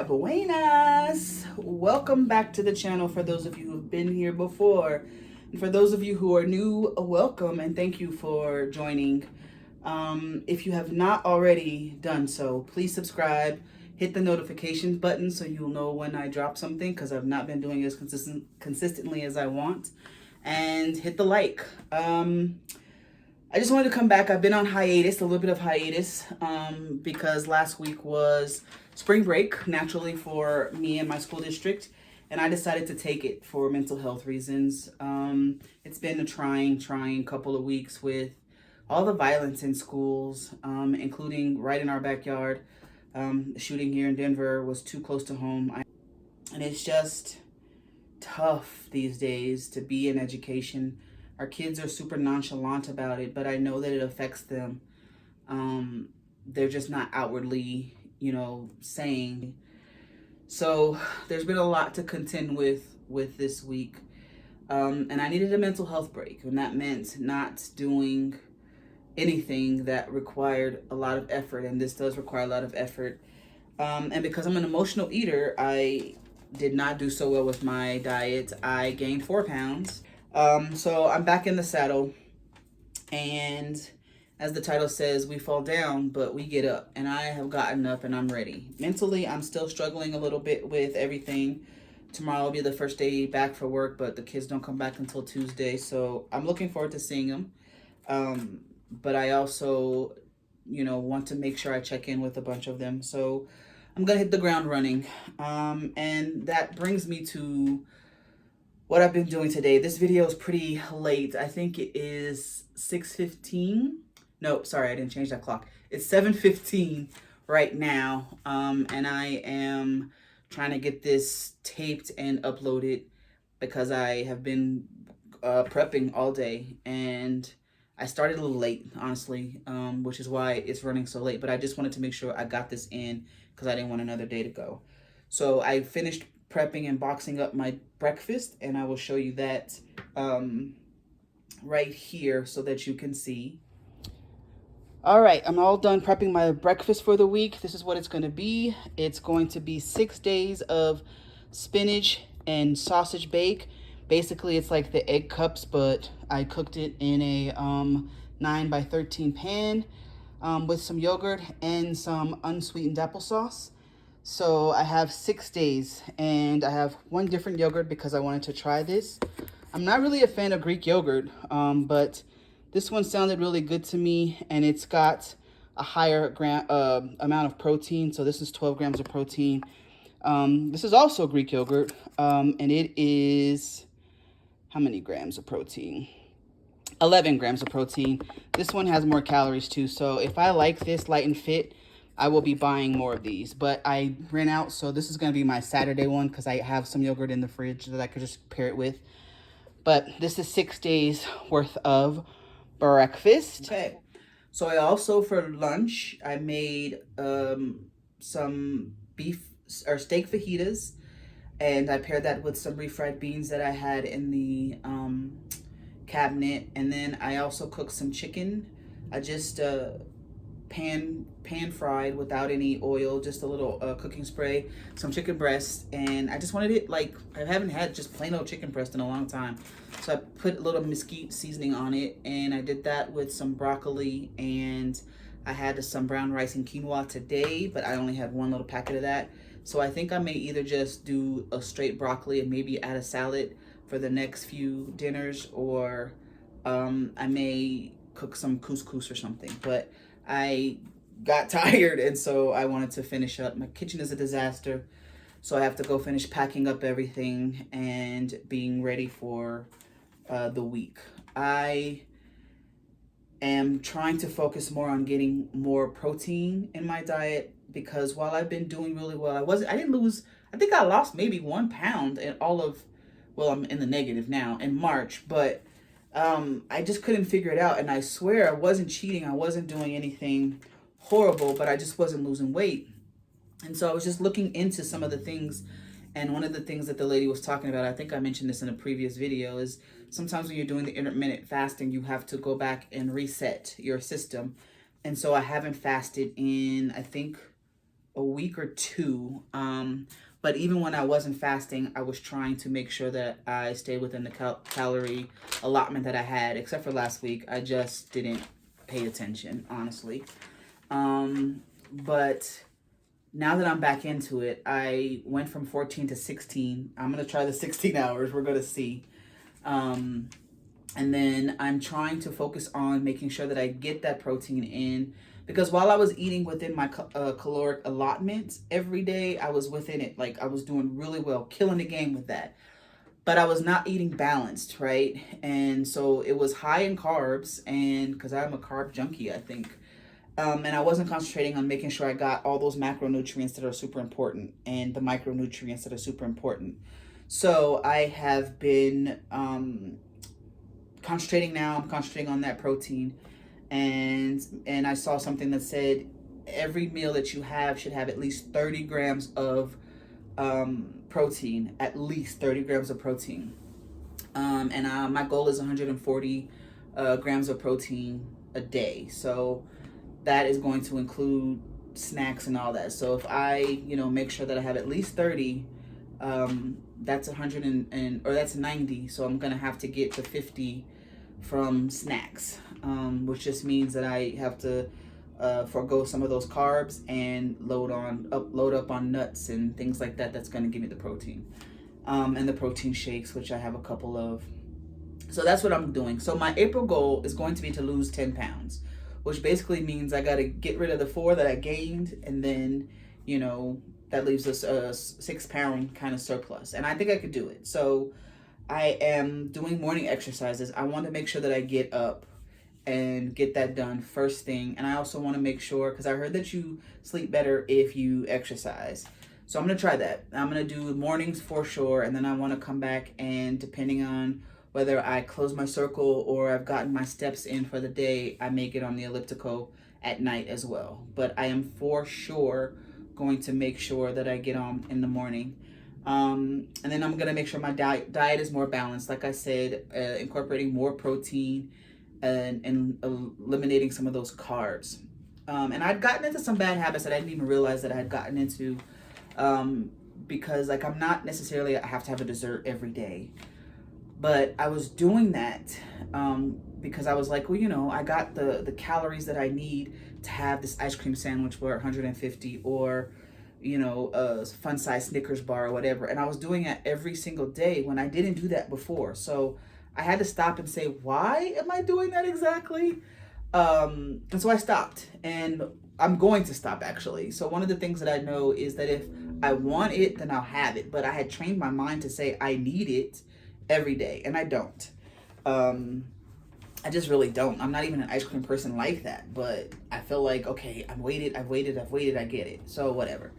Buenas. Welcome back to the channel for those of you who've been here before. And for those of you who are new, welcome and thank you for joining. If you have not already done so, please subscribe, hit the notifications button so you'll know when I drop something, because I've not been doing it as consistently as I want, and hit the like. I just wanted to come back. I've been on hiatus, a little bit of hiatus, because last week was spring break, naturally, for me and my school district, and I decided to take it for mental health reasons. It's been a trying couple of weeks with all the violence in schools, including right in our backyard. The shooting here in Denver was too close to home, and it's just tough these days to be in education. Our kids are super nonchalant about it, but I know that it affects them. They're just not outwardly, saying. So there's been a lot to contend with this week. And I needed a mental health break, and that meant not doing anything that required a lot of effort, and this does require a lot of effort. And because I'm an emotional eater, I did not do so well with my diet. I gained 4 pounds. So I'm back in the saddle, and as the title says, we fall down, but we get up, and I have gotten up and I'm ready. Mentally, I'm still struggling a little bit with everything. Tomorrow will be the first day back for work, but the kids don't come back until Tuesday, so I'm looking forward to seeing them. But I also, want to make sure I check in with a bunch of them. So I'm going to hit the ground running. And that brings me to what I've been doing today. This video is pretty late. I think it is 6:15. No, sorry, I didn't change that clock. It's 7:15 right now. And I am trying to get this taped and uploaded because I have been prepping all day, and I started a little late, honestly, which is why it's running so late. But I just wanted to make sure I got this in because I didn't want another day to go. So I finished prepping and boxing up my breakfast, and I will show you that right here so that you can see. All right, I'm all done prepping my breakfast for the week. This is what it's going to be. It's going to be 6 days of spinach and sausage bake. Basically, it's like the egg cups, but I cooked it in a 9x13 pan with some yogurt and some unsweetened applesauce. So I have 6 days, and I have one different yogurt because I wanted to try this. I'm not really a fan of Greek yogurt, but this one sounded really good to me, and it's got a higher amount of protein. So this is 12 grams of protein. This is also Greek yogurt, and it is, how many grams of protein? 11 grams of protein. This one has more calories too. So if I like this light and fit, I will be buying more of these, but I ran out, so this is going to be my Saturday one because I have some yogurt in the fridge that I could just pair it with. But this is 6 days worth of breakfast. Okay, so I also, for lunch, I made some beef or steak fajitas, and I paired that with some refried beans that I had in the cabinet. And then I also cooked some chicken. I just pan fried without any oil, just a little cooking spray, some chicken breast, and I just wanted it like I haven't had just plain old chicken breast in a long time. So I put a little mesquite seasoning on it, and I did that with some broccoli, and I had some brown rice and quinoa today, but I only had one little packet of that. So I think I may either just do a straight broccoli and maybe add a salad for the next few dinners, or I may cook some couscous or something. But I got tired, and so I wanted to finish up. My kitchen is a disaster, so I have to go finish packing up everything and being ready for the week. I am trying to focus more on getting more protein in my diet, because while I've been doing really well, I think I lost maybe 1 pound in all of, well, I'm in the negative now, in March, but I just couldn't figure it out. And I swear I wasn't cheating. I wasn't doing anything horrible, but I just wasn't losing weight. And so I was just looking into some of the things. And one of the things that the lady was talking about, I think I mentioned this in a previous video, is sometimes when you're doing the intermittent fasting, you have to go back and reset your system. And so I haven't fasted in, I think, a week or two. But even when I wasn't fasting, I was trying to make sure that I stayed within the calorie allotment that I had, except for last week. I just didn't pay attention, honestly. But now that I'm back into it, I went from 14 to 16. I'm going to try the 16 hours. We're going to see. And then I'm trying to focus on making sure that I get that protein in, because while I was eating within my caloric allotment every day, I was within it. Like, I was doing really well, killing the game with that. But I was not eating balanced, right? And so it was high in carbs, and because I'm a carb junkie, I think. And I wasn't concentrating on making sure I got all those macronutrients that are super important and the micronutrients that are super important. So I have been concentrating now. I'm concentrating on that protein, and I saw something that said every meal that you have should have at least 30 grams of protein, at least 30 grams of protein. And my goal is 140 grams of protein a day. So that is going to include snacks and all that. So if I, make sure that I have at least 30, that's 100 or that's 90. So I'm gonna have to get to 50 from snacks, which just means that I have to forego some of those carbs and load up on nuts and things like that. That's gonna give me the protein, and the protein shakes, which I have a couple of. So that's what I'm doing. So my April goal is going to be to lose 10 pounds, which basically means I got to get rid of the 4 that I gained, and then, that leaves us a 6-pound kind of surplus. And I think I could do it. So I am doing morning exercises. I want to make sure that I get up and get that done first thing. And I also want to make sure, because I heard that you sleep better if you exercise. So I'm going to try that. I'm going to do mornings for sure. And then I want to come back, and depending on whether I close my circle or I've gotten my steps in for the day, I may get on the elliptical at night as well. But I am for sure going to make sure that I get on in the morning. And then I'm going to make sure my diet is more balanced. Like I said, incorporating more protein and eliminating some of those carbs. And I'd gotten into some bad habits that I didn't even realize that I had gotten into, because I'm not necessarily, I have to have a dessert every day. But I was doing that because I was like, well, I got the calories that I need to have this ice cream sandwich for 150, or, a fun size Snickers bar or whatever. And I was doing it every single day when I didn't do that before. So I had to stop and say, why am I doing that exactly? And so I stopped, and I'm going to stop actually. So one of the things that I know is that if I want it, then I'll have it. But I had trained my mind to say I need it every day, and I don't. I just really don't. I'm not even an ice cream person like that, but I feel like, okay, I've waited, I get it. So whatever.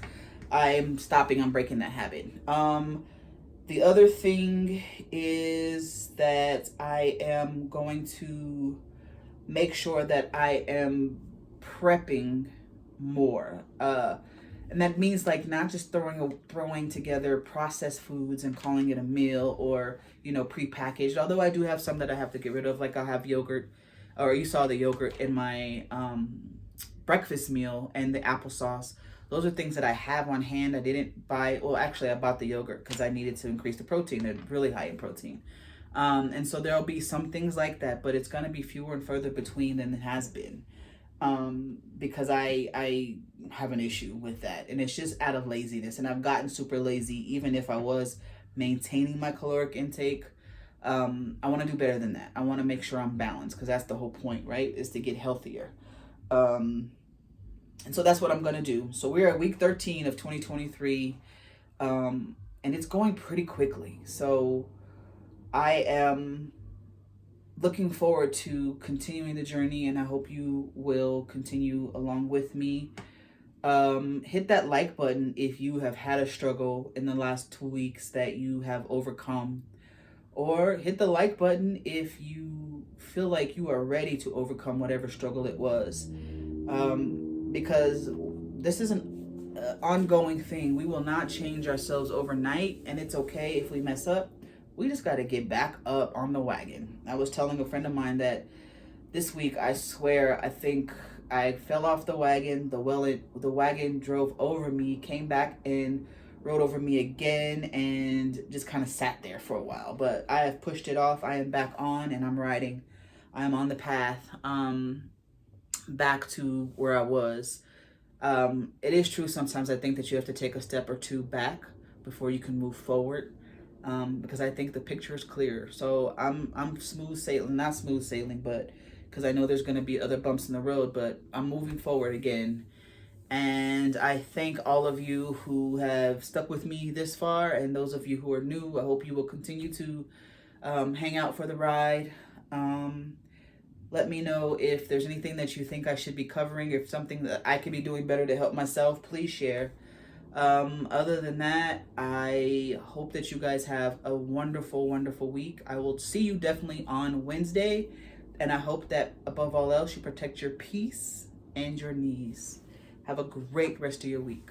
I'm stopping, I'm breaking that habit. The other thing is that I am going to make sure that I am prepping more. And that means not just throwing together processed foods and calling it a meal, or, prepackaged. Although I do have some that I have to get rid of. Like I'll have yogurt, or you saw the yogurt in my breakfast meal, and the applesauce. Those are things that I have on hand. I didn't buy, well, actually I bought the yogurt because I needed to increase the protein. They're really high in protein. And so there'll be some things like that, but it's going to be fewer and further between than it has been. Because I have an issue with that, and it's just out of laziness, and I've gotten super lazy. Even if I was maintaining my caloric intake, I want to do better than that. I want to make sure I'm balanced, because that's the whole point, right? Is to get healthier. And so that's what I'm going to do. So we're at week 13 of 2023, and it's going pretty quickly. So I am looking forward to continuing the journey, and I hope you will continue along with me. Hit that like button if you have had a struggle in the last 2 weeks that you have overcome, or hit the like button if you feel like you are ready to overcome whatever struggle it was, because this is an ongoing thing. We will not change ourselves overnight, and it's okay if we mess up. We just got to get back up on the wagon. I was telling a friend of mine that this week, I swear, I think I fell off the wagon. The wagon drove over me, came back and rode over me again, and just kind of sat there for a while. But I have pushed it off. I am back on, and I'm riding. I am on the path back to where I was. It is true sometimes I think that you have to take a step or two back before you can move forward, because I think the picture is clear. So I'm smooth sailing, not smooth sailing, but because I know there's going to be other bumps in the road, but I'm moving forward again. And I thank all of you who have stuck with me this far, and those of you who are new, I hope you will continue to hang out for the ride. Let me know if there's anything that you think I should be covering, if something that I could be doing better to help myself, please share. Other than that, I hope that you guys have a wonderful, wonderful week. I will see you definitely on Wednesday, and I hope that above all else, you protect your peace and your knees. Have a great rest of your week.